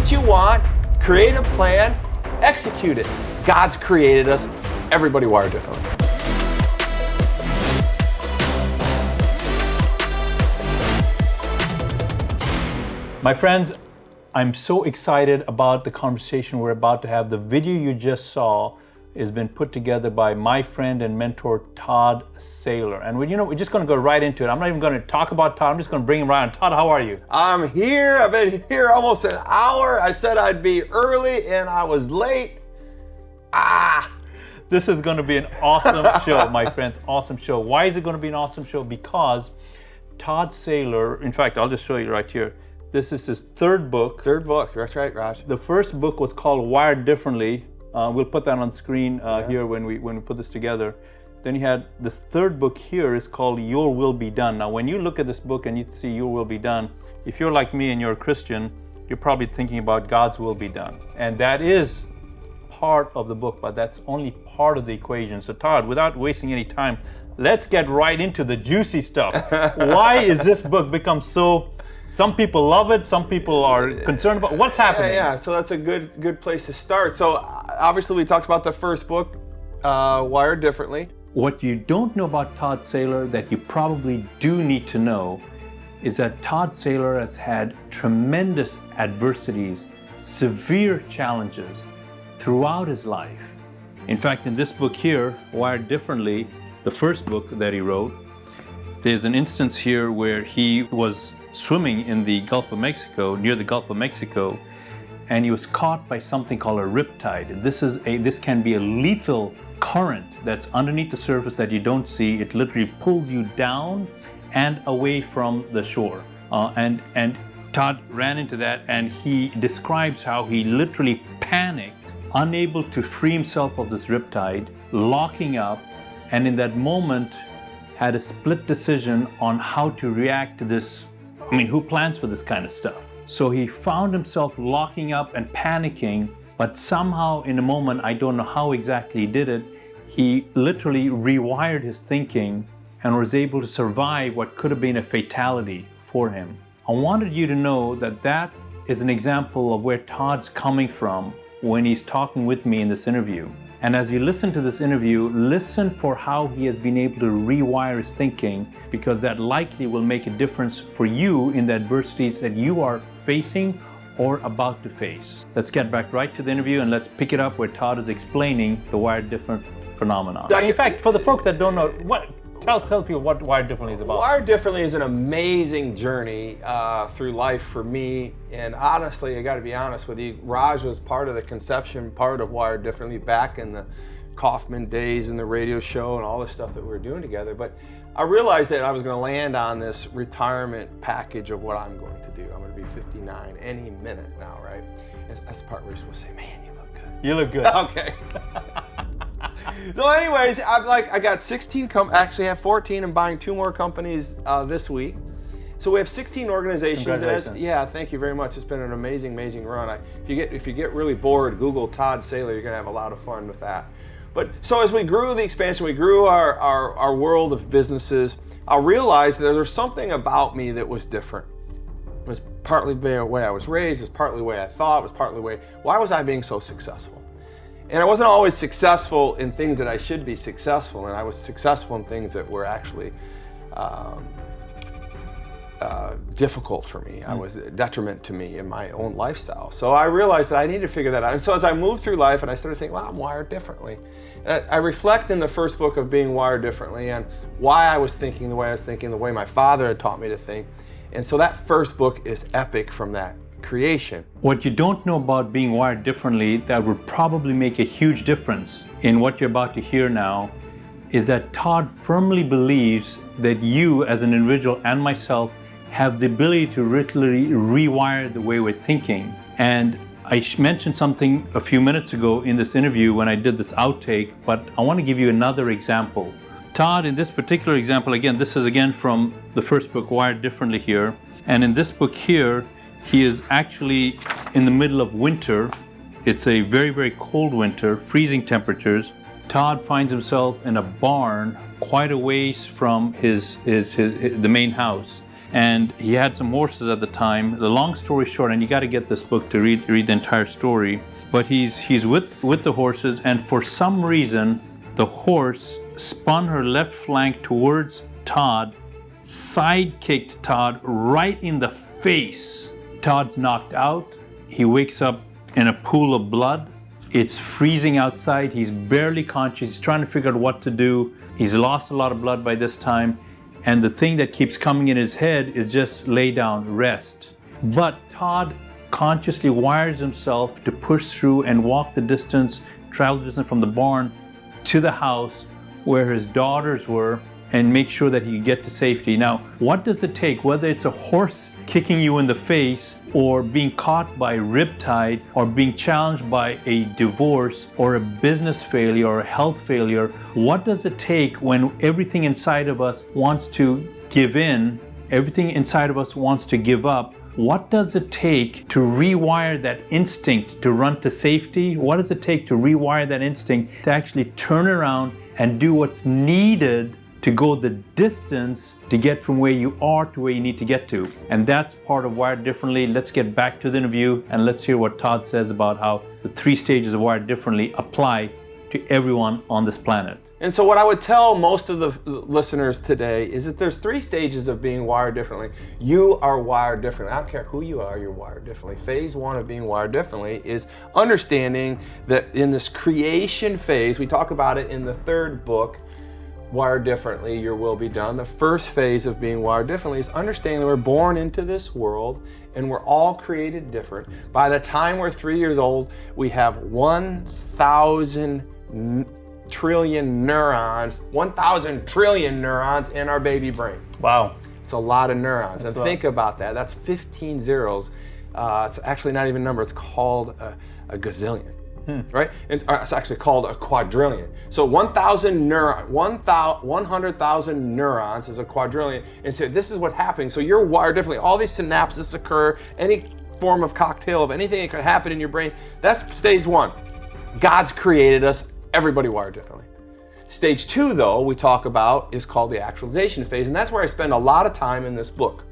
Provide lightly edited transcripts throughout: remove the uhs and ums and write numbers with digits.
what you want, create a plan, execute it. God's created us. Everybody wired differently. My friends, I'm so excited about the conversation we're about to have. The video you just saw has been put together by my friend and mentor, Todd Saylor. And we're just going to go right into it. I'm not even going to talk about Todd. I'm just going to bring him right on. Todd, how are you? I'm here. I've been here almost an hour. I said I'd be early and I was late. This is going to be an awesome show, my friends. Awesome show. Why is it going to be an awesome show? Because Todd Saylor, in fact, I'll just show you right here. This is his third book. Third book. That's right, Raj. The first book was called Wired Differently. We'll put that on the screen here when we put this together. Then he had this third book here is called Your Will Be Done. Now, when you look at this book and you see Your Will Be Done, if you're like me and you're a Christian, you're probably thinking about God's will be done. And that is part of the book, but that's only part of the equation. So Todd, without wasting any time, let's get right into the juicy stuff. Why is this book become so... Some people love it, some people are concerned about what's happening. Yeah, so that's a good place to start. So obviously we talked about the first book, Wired Differently. What you don't know about Todd Saylor that you probably do need to know is that Todd Saylor has had tremendous adversities, severe challenges throughout his life. In fact, in this book here, Wired Differently, the first book that he wrote, there's an instance here where he was swimming in the Gulf of Mexico, near the Gulf of Mexico, and he was caught by something called a riptide. This can be a lethal current that's underneath the surface that you don't see. It literally pulls you down and away from the shore. And Todd ran into that, and he describes how he literally panicked, unable to free himself of this riptide, locking up, and in that moment had a split decision on how to react to this. I mean, who plans for this kind of stuff? So he found himself locking up and panicking, but somehow in a moment, I don't know how exactly he did it, he literally rewired his thinking and was able to survive what could have been a fatality for him. I wanted you to know that that is an example of where Todd's coming from when he's talking with me in this interview. And as you listen to this interview, listen for how he has been able to rewire his thinking, because that likely will make a difference for you in the adversities that you are facing or about to face. Let's get back right to the interview and let's pick it up where Todd is explaining the Wired Different phenomenon. In fact, for the folks that don't know, tell people what Wired Differently is about. Wired Differently is an amazing journey through life for me. And honestly, I got to be honest with you, Raj was part of the conception part of Wired Differently back in the Kaufman days and the radio show and all the stuff that we were doing together. But I realized that I was going to land on this retirement package of what I'm going to do. I'm going to be 59 any minute now, right? And that's the part where you're supposed to say, man, you look good. You look good. Okay. So anyways, I got 16, actually I have 14. I'm buying 2 more companies this week. So we have 16 organizations. Congratulations. Yeah, thank you very much. It's been an amazing run. If you get really bored, Google Todd Saylor. You're gonna have a lot of fun with that. But so as we grew the expansion, we grew our world of businesses, I realized that there was something about me that was different. It was partly the way I was raised, it was partly the way I thought, it was partly the way, why was I being so successful? And I wasn't always successful in things that I should be successful in. I was successful in things that were actually difficult for me. I was a detriment to me in my own lifestyle. So I realized that I needed to figure that out. And so as I moved through life and I started thinking, well, I'm wired differently. And I reflect in the first book of Being Wired Differently and why I was thinking the way I was thinking, the way my father had taught me to think. And so that first book is epic from that creation. What you don't know about Being Wired Differently that would probably make a huge difference in what you're about to hear now is that Todd firmly believes that you as an individual and myself have the ability to literally rewire the way we're thinking. And I mentioned something a few minutes ago in this interview when I did this outtake, but I want to give you another example. Todd, in this particular example, again, this is again from the first book, Wired Differently here. And in this book here, he is actually in the middle of winter. It's a very cold winter, freezing temperatures. Todd finds himself in a barn quite a ways from the main house. and he had some horses at the time. The long story short, and you got to get this book to read the entire story, but he's with the horses, and for some reason the horse spun her left flank towards Todd, side kicked Todd right in the face. Todd's knocked out. He wakes up in a pool of blood. It's freezing outside. He's barely conscious. He's trying to figure out what to do. He's lost a lot of blood by this time. And the thing that keeps coming in his head is just lay down, rest. But Todd consciously wires himself to push through and walk the distance, travel the distance from the barn to the house where his daughters were, and make sure that he could get to safety. Now, what does it take, whether it's a horse kicking you in the face, or being caught by riptide, or being challenged by a divorce, or a business failure, or a health failure? What does it take when everything inside of us wants to give in, everything inside of us wants to give up? What does it take to rewire that instinct to run to safety? What does it take to rewire that instinct to actually turn around and do what's needed to go the distance to get from where you are to where you need to get to? And that's part of Wired Differently. Let's get back to the interview and let's hear what Todd says about how the 3 stages of Wired Differently apply to everyone on this planet. And so what I would tell most of the listeners today is that there's 3 stages of being wired differently. You are wired differently. I don't care who you are, you're wired differently. Phase 1 of being wired differently is understanding that in this creation phase, we talk about it in the 3rd book, Wired Differently, Your Will Be Done. The first phase of being wired differently is understanding that we're born into this world and we're all created different. By the time we're 3 years old, we have 1,000 trillion neurons, 1,000 trillion neurons in our baby brain. Wow. It's a lot of neurons. And think about that. That's 15 zeros. It's actually not even a number. It's called a gazillion. Right? And it's actually called a quadrillion. So 100,000 neurons is a quadrillion. And so this is what's happening. So you're wired differently. All these synapses occur, any form of cocktail of anything that could happen in your brain. That's stage 1. God's created us, everybody wired differently. Stage 2, though, we talk about is called the actualization phase. And that's where I spend a lot of time in this book,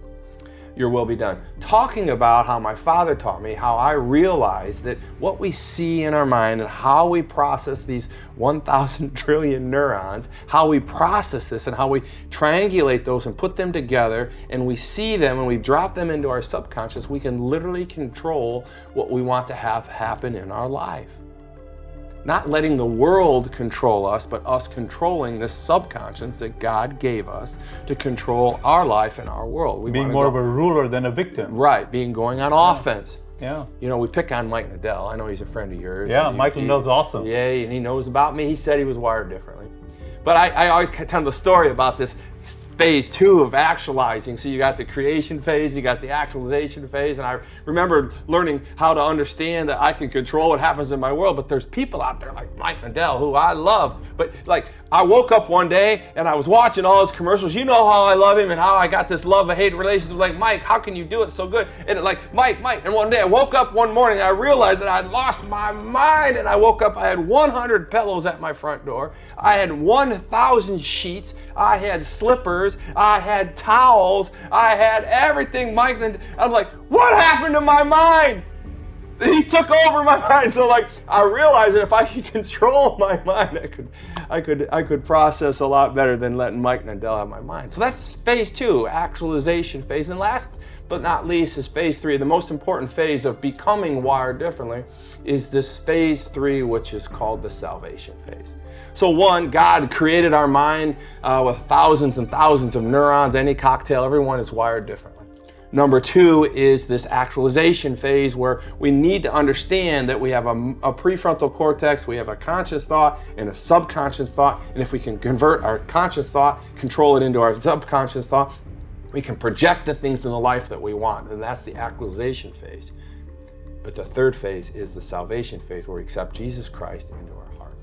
Your Will Be Done, talking about how my father taught me, how I realized that what we see in our mind and how we process these 1,000 trillion neurons, how we process this and how we triangulate those and put them together and we see them and we drop them into our subconscious, we can literally control what we want to have happen in our life. Not letting the world control us, but us controlling this subconscious that God gave us to control our life and our world. We being more of a ruler than a victim. Right, being going on offense. Yeah. You know, we pick on Mike Nadell. I know he's a friend of yours. Yeah, Mike Nadell's awesome. Yeah, and he knows about me. He said he was wired differently. But I always tell the story about this phase 2 of actualizing. So you got the creation phase, you got the actualization phase, and I remember learning how to understand that I can control what happens in my world, but there's people out there like Mike Nadell, who I love, but like I woke up one day and I was watching all his commercials. You know how I love him and how I got this love-hate relationship. Like, Mike, how can you do it so good? And like, Mike. And one day I woke up one morning and I realized that I'd lost my mind. And I woke up, I had 100 pillows at my front door. I had 1,000 sheets. I had slippers. I had towels. I had everything, Mike. And I'm like, what happened to my mind? He took over my mind. So like I realized that if I could control my mind, I could process a lot better than letting Mike Nadell have my mind. So that's phase 2, actualization phase. And last but not least is phase 3. The most important phase of becoming wired differently is this phase 3, which is called the salvation phase. So 1, God created our mind with thousands and thousands of neurons, any cocktail, everyone is wired differently. Number 2 is this actualization phase where we need to understand that we have a prefrontal cortex, we have a conscious thought and a subconscious thought, and if we can convert our conscious thought, control it into our subconscious thought, we can project the things in the life that we want, and that's the actualization phase. But the 3rd phase is the salvation phase where we accept Jesus Christ into our heart.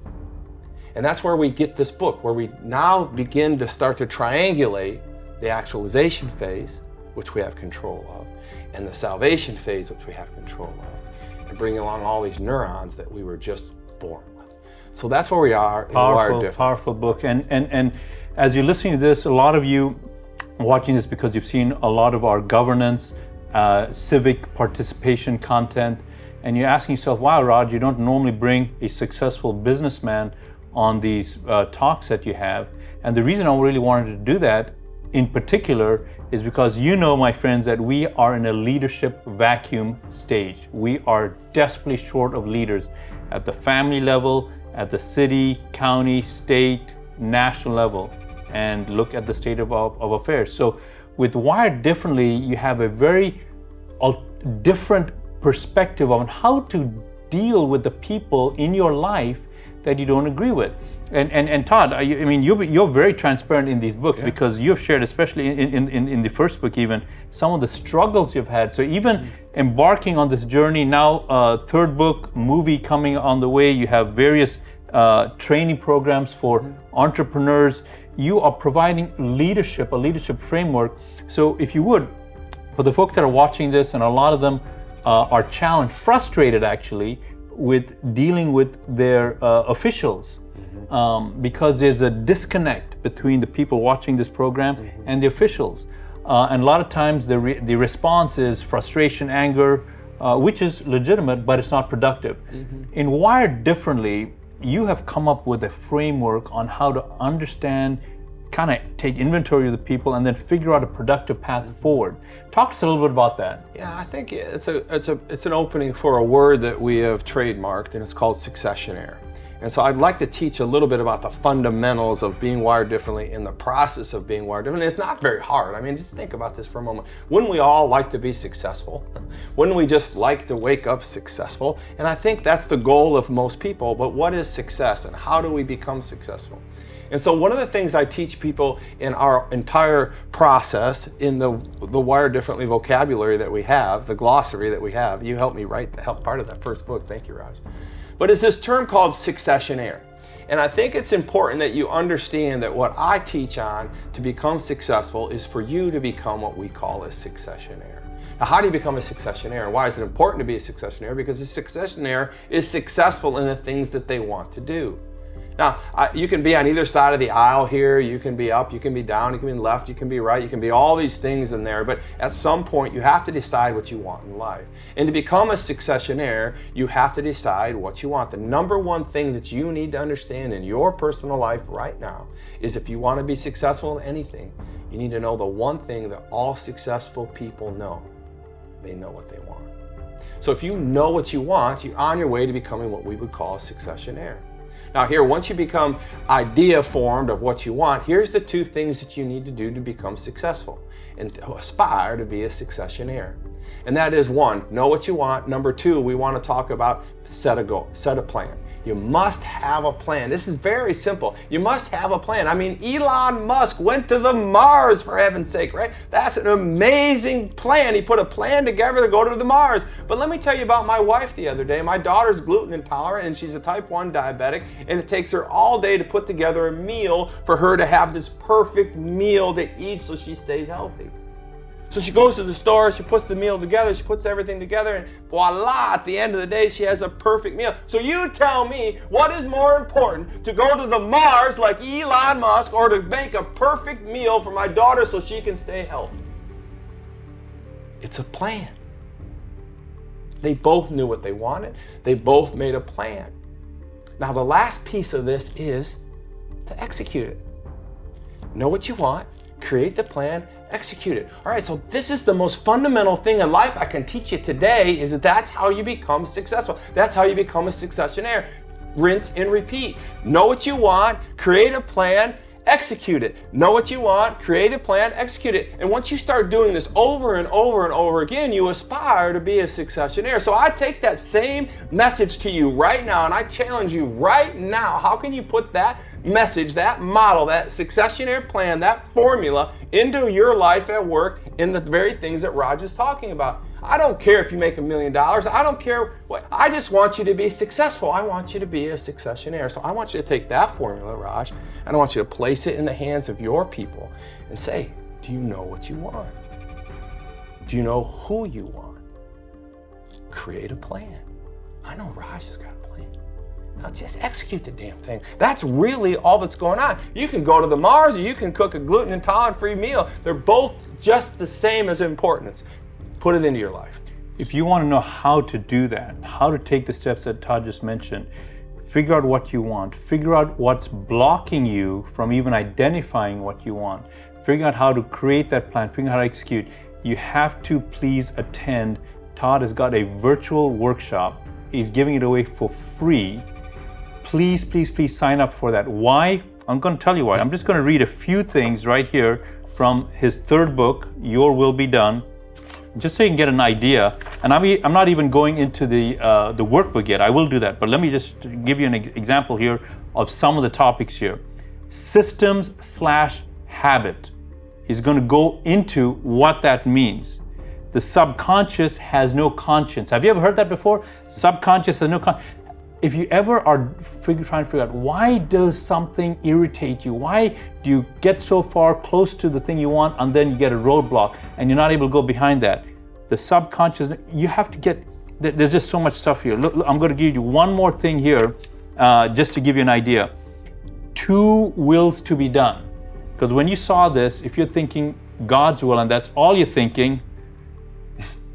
And that's where we get this book, where we now begin to start to triangulate the actualization phase, which we have control of, and the salvation phase, which we have control of, and bring along all these neurons that we were just born with. So that's where we are. Powerful book. And as you're listening to this, a lot of you watching this because you've seen a lot of our governance, civic participation content, and you're asking yourself, wow, Raj, you don't normally bring a successful businessman on these talks that you have. And the reason I really wanted to do that in particular is because my friends, that we are in a leadership vacuum stage. We are desperately short of leaders at the family level, at the city, county, state, national level, and look at the state of affairs. So with Wired Differently, you have a very different perspective on how to deal with the people in your life that you don't agree with. And Todd, you're very transparent in these books, because you've shared, especially in the first book even, some of the struggles you've had. So even embarking on this journey now, third book, movie coming on the way, you have various training programs for entrepreneurs. You are providing a leadership framework. So if you would, for the folks that are watching this, and a lot of them are challenged, frustrated actually, with dealing with their officials, because there's a disconnect between the people watching this program and the officials. And a lot of times the response is frustration, anger, which is legitimate, but it's not productive. In Wired Differently, you have come up with a framework on how to understand, kind of take inventory of the people, and then figure out a productive path forward. Talk to us a little bit about that. Yeah, I think it's an opening for a word that we have trademarked, and it's called successionaire. And so I'd like to teach a little bit about the fundamentals of being wired differently in the process of being wired differently. It's not very hard. I mean, just think about this for a moment. Wouldn't we all like to be successful? Wouldn't we just like to wake up successful? And I think that's the goal of most people, but what is success and how do we become successful? And so one of the things I teach people in our entire process, in the Wired Differently vocabulary that we have, the glossary that we have, you helped me write part of that first book, thank you, Raj. But it's this term called successionaire. And I think it's important that you understand that what I teach on to become successful is for you to become what we call a successionaire. Now, how do you become a successionaire? And why is it important to be a successionaire? Because a successionaire is successful in the things that they want to do. Now, you can be on either side of the aisle here. You can be up, you can be down, you can be left, you can be right, you can be all these things in there. But at some point, you have to decide what you want in life. And to become a successionaire, you have to decide what you want. The number one thing that you need to understand in your personal life right now is, if you want to be successful in anything, you need to know the one thing that all successful people know. They know what they want. So if you know what you want, you're on your way to becoming what we would call a successionaire. Now here, once you become idea formed of what you want, here's the two things that you need to do to become successful and to aspire to be a successionaire. And that is, one, know what you want. Number two, we want to talk about set a goal, set a plan. You must have a plan. This is very simple. You must have a plan. I mean, Elon Musk went to the Mars, for heaven's sake, right? That's an amazing plan. He put a plan together to go to the Mars. But let me tell you about my wife the other day. My daughter's gluten intolerant and she's a type 1 diabetic, and it takes her all day to put together a meal for her to have this perfect meal to eat so she stays healthy. So she goes to the store, she puts the meal together, she puts everything together, and voila, at the end of the day, she has a perfect meal. So you tell me, what is more important, to go to the Mars like Elon Musk, or to make a perfect meal for my daughter so she can stay healthy? It's a plan. They both knew what they wanted. They both made a plan. Now the last piece of this is to execute it. Know what you want, create the plan, execute it. All right, so this is the most fundamental thing in life I can teach you today, is that that's how you become successful. That's how you become a successionaire. Rinse and repeat. Know what you want, create a plan, execute it. Know what you want, create a plan, execute it. And once you start doing this over and over and over again, you aspire to be a successionaire. So I take that same message to you right now, and I challenge you right now. How can you put that message, that model, that successionaire plan, that formula into your life at work in the very things that Raj is talking about? I don't care if you make $1 million. I don't care what. I just want you to be successful. I want you to be a successionaire. So I want you to take that formula, Raj, and I want you to place it in the hands of your people and say, do you know what you want? Do you know who you want? Create a plan. I know Raj has got a plan. Now just execute the damn thing. That's really all that's going on. You can go to the Mars or you can cook a gluten intolerant-free meal. They're both just the same as importance. Put it into your life. If you want to know how to do that, how to take the steps that Todd just mentioned, figure out what you want, figure out what's blocking you from even identifying what you want, figure out how to create that plan, figure out how to execute, you have to please attend. Todd has got a virtual workshop. He's giving it away for free. Please, please, please sign up for that. Why? I'm going to tell you why. I'm just going to read a few things right here from his third book, Your Will Be Done, just so you can get an idea. And I'm not even going into the workbook yet. I will do that, but let me just give you an example here of some of the topics here. Systems/habit. He's going to go into what that means. The subconscious has no conscience. Have you ever heard that before? Subconscious has no conscience. If you ever are trying to figure out why does something irritate you, why do you get so far close to the thing you want and then you get a roadblock and you're not able to go behind that, the subconscious, you have to get, there's just so much stuff here. Look, I'm going to give you one more thing here, just to give you an idea. 2 wills to be done. Because when you saw this, if you're thinking God's will and that's all you're thinking,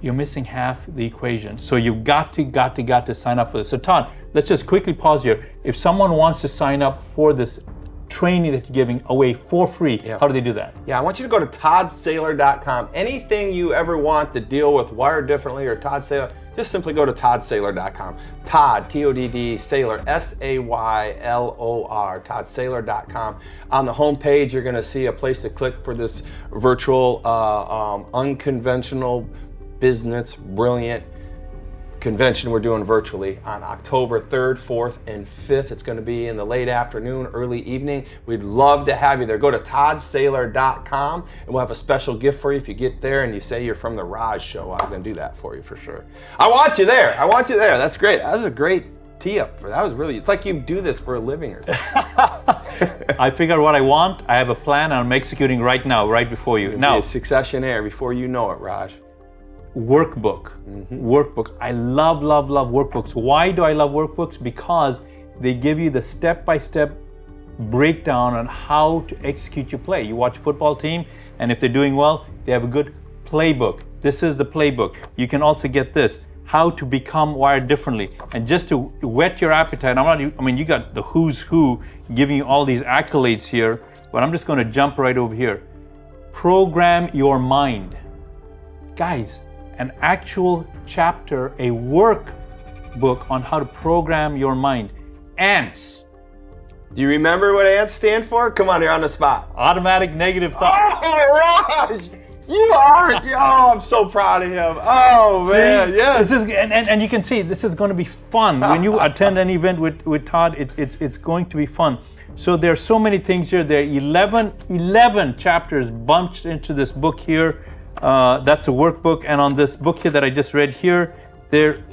you're missing half the equation. So you've got to sign up for this. So Todd, let's just quickly pause here. If someone wants to sign up for this training that you're giving away for free, how do they do that? Yeah, I want you to go to toddsaylor.com. Anything you ever want to deal with Wired Differently or Todd Saylor, just simply go to toddsaylor.com. Todd, T-O-D-D, Saylor, S-A-Y-L-O-R, toddsaylor.com. On the homepage, you're going to see a place to click for this virtual, unconventional business, brilliant convention we're doing virtually on October 3rd, 4th, and 5th. It's going to be in the late afternoon, early evening. We'd love to have you there. Go to toddsaylor.com and we'll have a special gift for you if you get there and you say you're from the Raj Show. I'm going to do that for you for sure. I want you there. I want you there. That's great. That was a great tee-up. That was really, it's like you do this for a living or something. I figured out what I want. I have a plan and I'm executing right now, right before you. Now, successionaire before you know it, Raj. Workbook. Workbook. I love workbooks. Why do I love workbooks? Because they give you the step-by-step breakdown on how to execute your play. You watch a football team, and if they're doing well, they have a good playbook. This is the playbook. You can also get this, how to become wired differently. And just to whet your appetite, you got the who's who giving you all these accolades here, but I'm just going to jump right over here. Program your mind. Guys, an actual chapter, a workbook on how to program your mind. ANTS. Do you remember what ANTS stand for? Come on, you're on the spot. Automatic negative thought. Oh, Raj! You are, I'm so proud of him. Oh, man, yes. This is, and you can see, this is going to be fun. When you attend an event with Todd, it's going to be fun. So there are so many things here. There are 11 chapters bunched into this book here. That's a workbook, and on this book here that I just read here,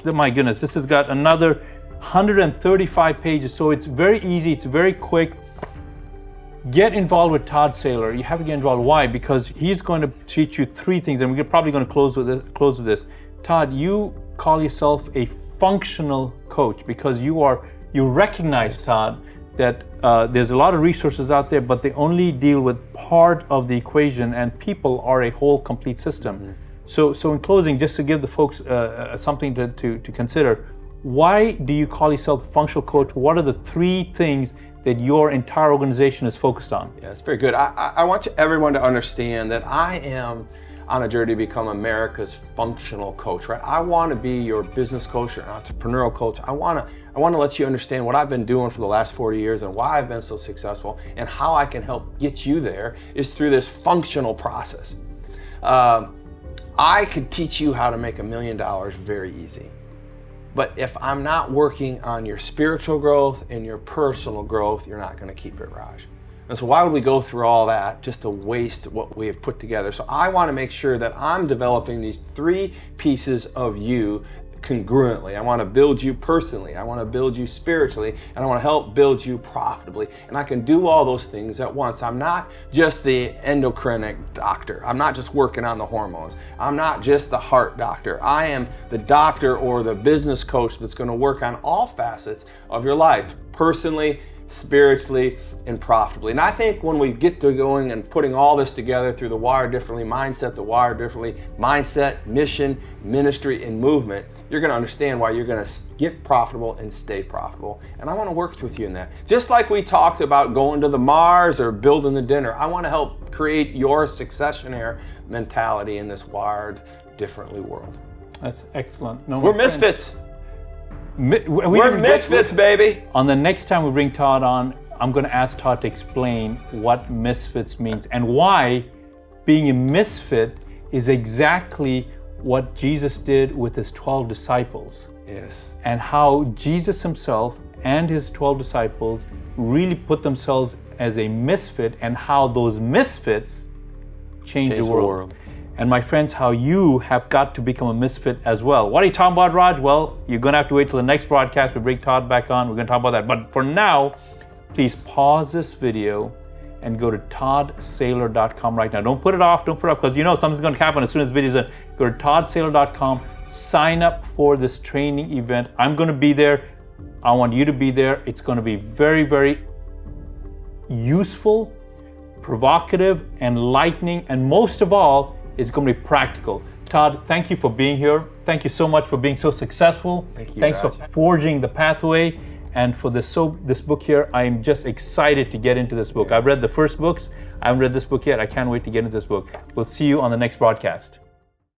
my goodness, this has got another 135 pages, so it's very easy, it's very quick. Get involved with Todd Saylor. You have to get involved. Why? Because he's going to teach you 3 things, and we're probably going to close with this. Todd, you call yourself a functional coach because you recognize, Todd, that there's a lot of resources out there, but they only deal with part of the equation, and people are a whole, complete system. So in closing, just to give the folks something to consider, why do you call yourself a functional coach? What are the 3 things that your entire organization is focused on? Yeah, it's very good. I want everyone to understand that I am on a journey to become America's functional coach, right? I want to be your business coach, your entrepreneurial coach. I want to let you understand what I've been doing for the last 40 years and why I've been so successful, and how I can help get you there is through this functional process. I could teach you how to make $1 million very easy. But if I'm not working on your spiritual growth and your personal growth, you're not going to keep it, Raj. And so why would we go through all that just to waste what we have put together? So I want to make sure that I'm developing these 3 pieces of you congruently. I want to build you personally. I want to build you spiritually, and I want to help build you profitably. And I can do all those things at once. I'm not just the endocrinic doctor. I'm not just working on the hormones. I'm not just the heart doctor. I am the doctor or the business coach that's going to work on all facets of your life, personally, spiritually, and profitably. And I think when we get to going and putting all this together through the Wire Differently mindset, the Wire Differently mindset, mission, ministry, and movement, you're going to understand why you're going to get profitable and stay profitable. And I want to work with you in that. Just like we talked about going to the Mars or building the dinner, I want to help create your successionaire mentality in this wired differently world. That's excellent. No, We're misfits. We're misfits, baby. On the next time we bring Todd on, I'm going to ask Todd to explain what misfits means and why being a misfit is exactly what Jesus did with his 12 disciples. Yes. And how Jesus himself and his 12 disciples really put themselves as a misfit, and how those misfits change the world. And my friends, how you have got to become a misfit as well. What are you talking about, Raj? Well, you're going to have to wait till the next broadcast. We bring Todd back on. We're going to talk about that. But for now, please pause this video and go to toddsaylor.com right now. Don't put it off. Because you know something's going to happen as soon as the video's done. Go to toddsaylor.com. Sign up for this training event. I'm going to be there. I want you to be there. It's going to be very, very useful, provocative, enlightening, and most of all, it's going to be practical. Todd, thank you for being here. Thank you so much for being so successful. Thank you, Thanks Raj. for forging the pathway. And for this book here, I am just excited to get into this book. I've read the first books. I haven't read this book yet. I can't wait to get into this book. We'll see you on the next broadcast.